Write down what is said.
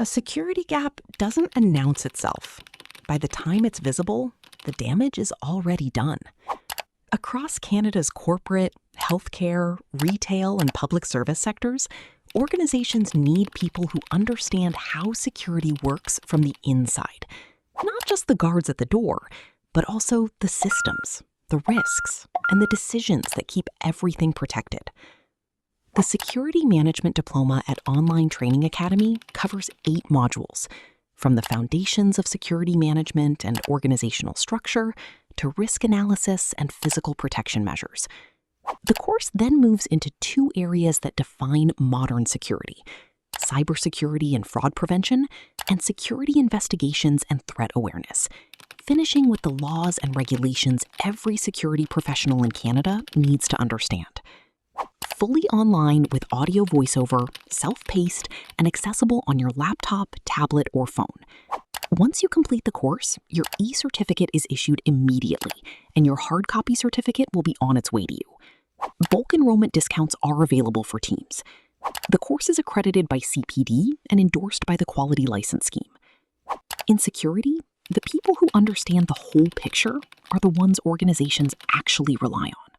A security gap doesn't announce itself. By the time it's visible, the damage is already done. Across Canada's corporate, healthcare, retail, and public service sectors, organizations need people who understand how security works from the inside. Not just the guards at the door, but also the systems, the risks, and the decisions that keep everything protected. The Security Management Diploma at Online Training Academy covers 8 modules, from the foundations of security management and organizational structure to risk analysis and physical protection measures. The course then moves into 2 areas that define modern security: cybersecurity and fraud prevention, and security investigations and threat awareness, finishing with the laws and regulations every security professional in Canada needs to understand. Fully online with audio voiceover, self-paced, and accessible on your laptop, tablet, or phone. Once you complete the course, your e-certificate is issued immediately, and your hard copy certificate will be on its way to you. Bulk enrollment discounts are available for teams. The course is accredited by CPD and endorsed by the Quality License Scheme. In security, the people who understand the whole picture are the ones organizations actually rely on.